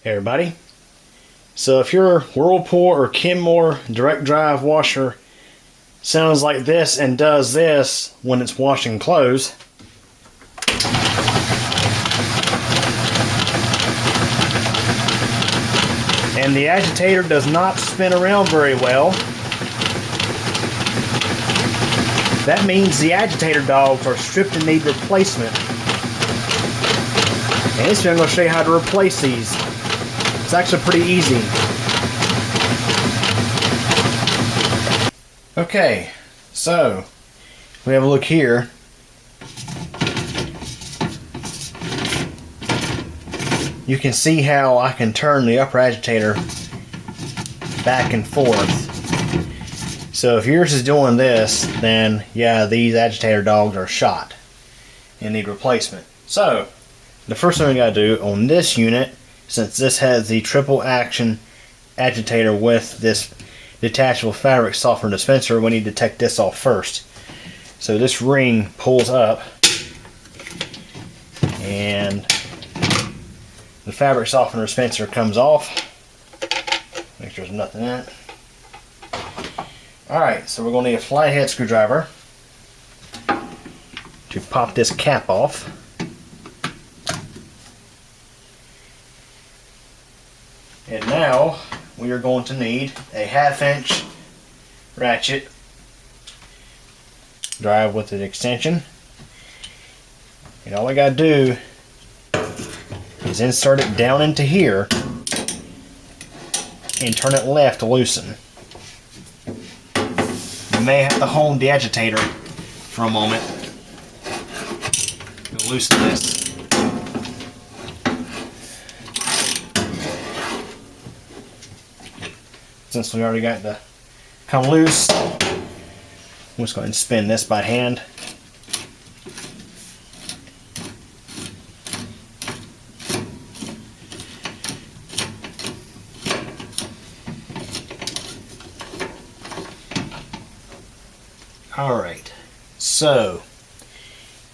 Hey everybody. So if your Whirlpool or Kenmore direct drive washer sounds like this and does this when it's washing clothes, and the agitator does not spin around very well, that means the agitator dogs are stripped and need replacement. And this video I'm going to show you how to replace these. It's actually pretty easy. Okay, so we have a look here. You can see how I can turn the upper agitator back and forth. So if yours is doing this, then yeah, these agitator dogs are shot and need replacement. So the first thing we gotta do on this unit, since this has the triple action agitator with this detachable fabric softener dispenser, we need to take this off first. So this ring pulls up and the fabric softener dispenser comes off. Make sure there's nothing in it. Alright, so we're going to need a flathead screwdriver to pop this cap off. And now we are going to need a 1/2" ratchet drive with an extension. And all I gotta do is insert it down into here and turn it left to loosen. You may have to hold the agitator for a moment to loosen this. Since we already got the come loose, I'm just going to spin this by hand. Alright, so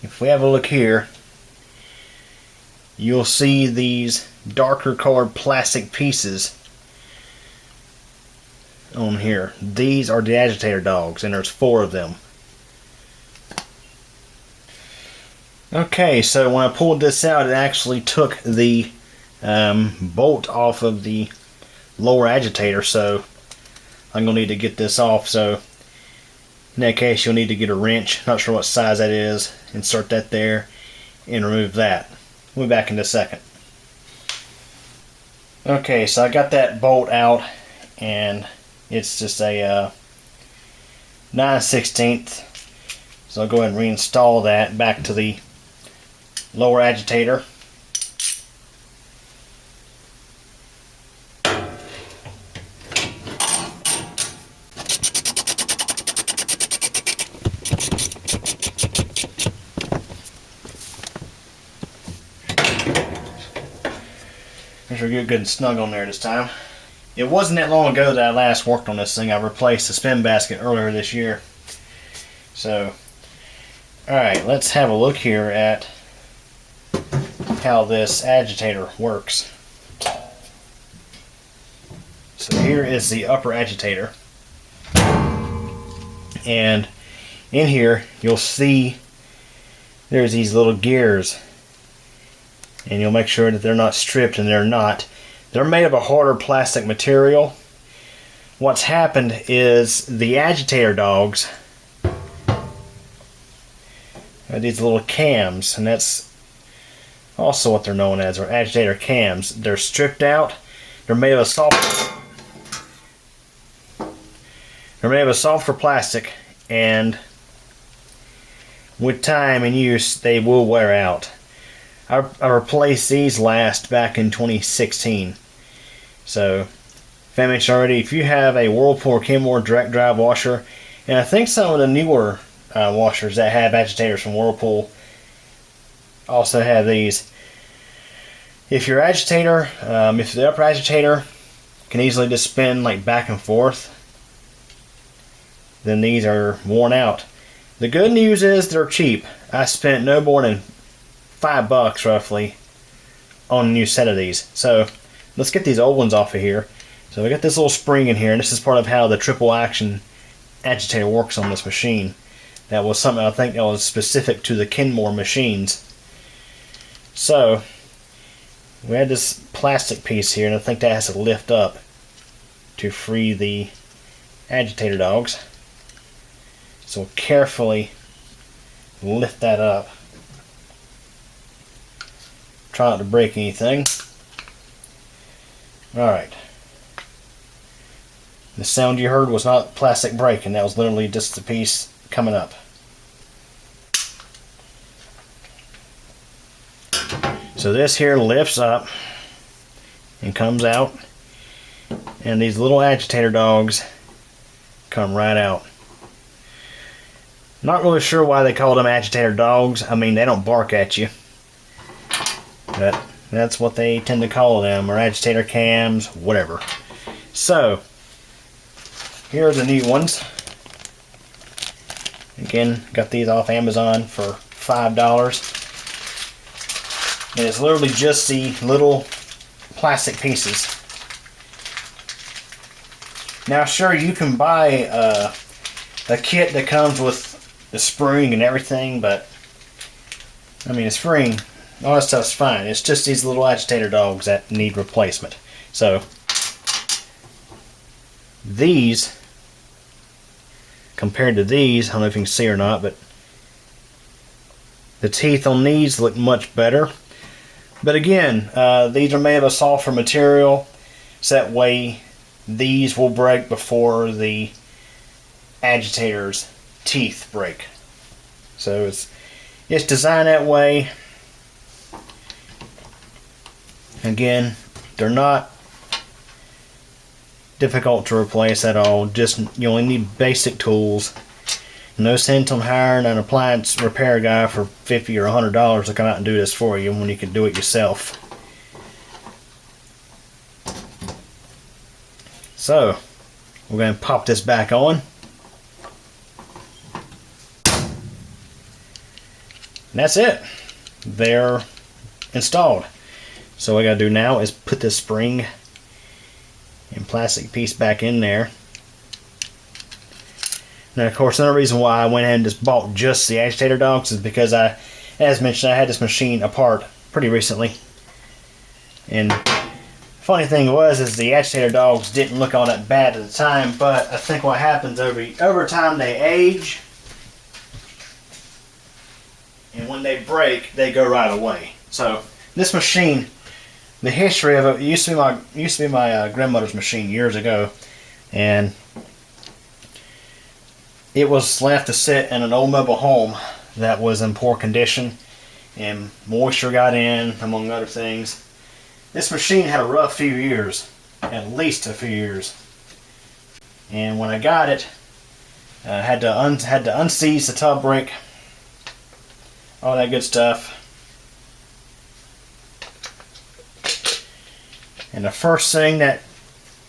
if we have a look here, you'll see these darker colored plastic pieces on here. These are the agitator dogs, and there's 4 of them. Okay, so when I pulled this out, it actually took the bolt off of the lower agitator, so I'm going to need to get this off. So in that case, you'll need to get a wrench, not sure what size that is, insert that there and remove that. We'll be back in a second. Okay, so I got that bolt out, and it's just a 9/16. So I'll go ahead and reinstall that back to the lower agitator. Make sure we get good and snug on there this time. It wasn't that long ago that I last worked on this thing. I replaced the spin basket earlier this year. So, alright, let's have a look here at how this agitator works. So here is the upper agitator. And in here, you'll see there's these little gears. And you'll make sure that they're not stripped, and they're not. They're made of a harder plastic material. What's happened is the agitator dogs are these little cams, and that's also what they're known as, or agitator cams. They're stripped out. They're made of a softer plastic, and with time and use, they will wear out. I replaced these last back in 2016. So, if I mentioned already, if you have a Whirlpool or Kenmore direct drive washer, and I think some of the newer washers that have agitators from Whirlpool also have these. If your agitator, if the upper agitator can easily just spin like back and forth, then these are worn out. The good news is they're cheap. I spent no more than $5 roughly on a new set of these. So let's get these old ones off of here. So we got this little spring in here, and this is part of how the triple action agitator works on this machine. That was something I think that was specific to the Kenmore machines. So we had this plastic piece here, and I think that has to lift up to free the agitator dogs. So carefully lift that up. Try not to break anything. Alright. The sound you heard was not plastic breaking, that was literally just the piece coming up. So this here lifts up and comes out, and these little agitator dogs come right out. Not really sure why they call them agitator dogs. I mean, they don't bark at you, but that's what they tend to call them, or agitator cams, whatever. So here are the new ones. Again, got these off Amazon for $5. And it's literally just the little plastic pieces. Now sure, you can buy a kit that comes with the spring and everything, but I mean, the spring, all that stuff's fine. It's just these little agitator dogs that need replacement. So these, compared to these, I don't know if you can see or not, but the teeth on these look much better. But again, these are made of a softer material, so that way these will break before the agitator's teeth break. So it's designed that way. Again, they're not difficult to replace at all. Just, you only need basic tools. No sense on hiring an appliance repair guy for $50 or $100 to come out and do this for you when you can do it yourself. So we're going to pop this back on. And that's it. They're installed. So what I got to do now is put this spring and plastic piece back in there. Now, of course, another reason why I went ahead and just bought just the agitator dogs is because as mentioned, I had this machine apart pretty recently. And funny thing is the agitator dogs didn't look all that bad at the time, but I think what happens over time, they age, and when they break, they go right away. So this machine, the history of it used to be my grandmother's machine years ago, and it was left to sit in an old mobile home that was in poor condition, and moisture got in, among other things. This machine had a rough few years, at least a few years. And when I got it, I had to unseize the tub brake, all that good stuff. And the first thing that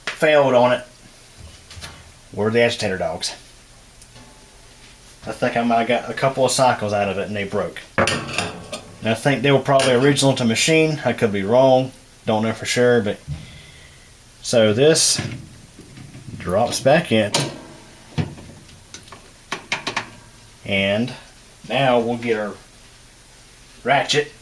failed on it were the agitator dogs. I think I might have got a couple of cycles out of it and they broke. And I think they were probably original to machine. I could be wrong. Don't know for sure, but so this drops back in. And now we'll get our ratchet.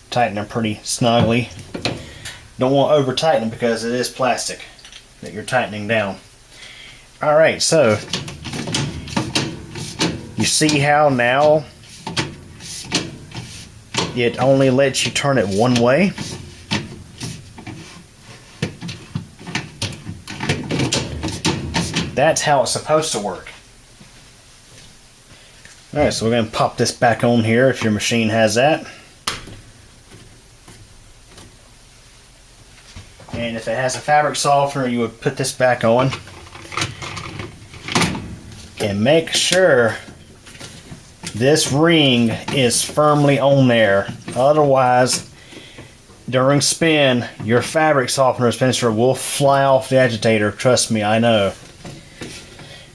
Tighten them pretty snugly. Don't want to over tighten them because it is plastic that you're tightening down. Alright, so you see how now it only lets you turn it one way? That's how it's supposed to work. Alright, so we're going to pop this back on here if your machine has that. And if it has a fabric softener, you would put this back on. And make sure this ring is firmly on there. Otherwise, during spin, your fabric softener dispenser will fly off the agitator. Trust me, I know.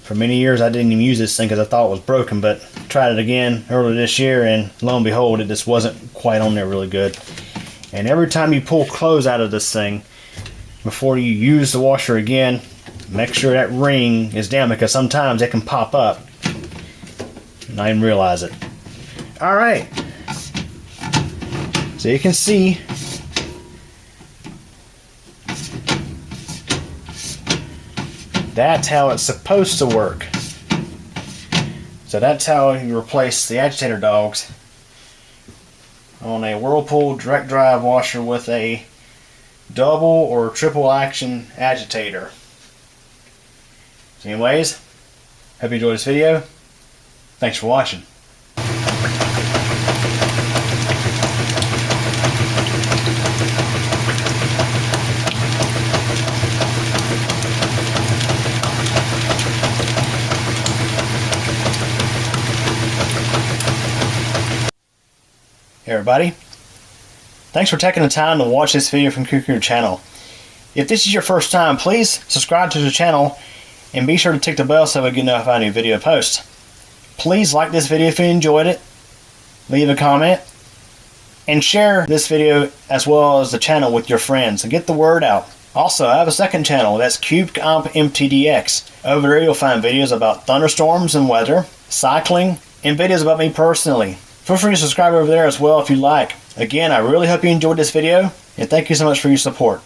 For many years I didn't even use this thing because I thought it was broken, but tried it again earlier this year and lo and behold, it just wasn't quite on there really good. And every time you pull clothes out of this thing, before you use the washer again, make sure that ring is down because sometimes it can pop up and not even realize it. Alright, so you can see that's how it's supposed to work. So that's how you replace the agitator dogs on a Whirlpool direct drive washer with a double or triple action agitator. So anyways, hope you enjoyed this video. Thanks for watching. Hey everybody, thanks for taking the time to watch this video from Cuckoo channel. If this is your first time, please subscribe to the channel and be sure to tick the bell so we get notified of new video posts. Please like this video if you enjoyed it, leave a comment, and share this video as well as the channel with your friends and get the word out. Also, I have a second channel, that's CubeComp MTDX. Over there you'll find videos about thunderstorms and weather, cycling, and videos about me personally. Feel free to subscribe over there as well if you like. Again, I really hope you enjoyed this video, and thank you so much for your support.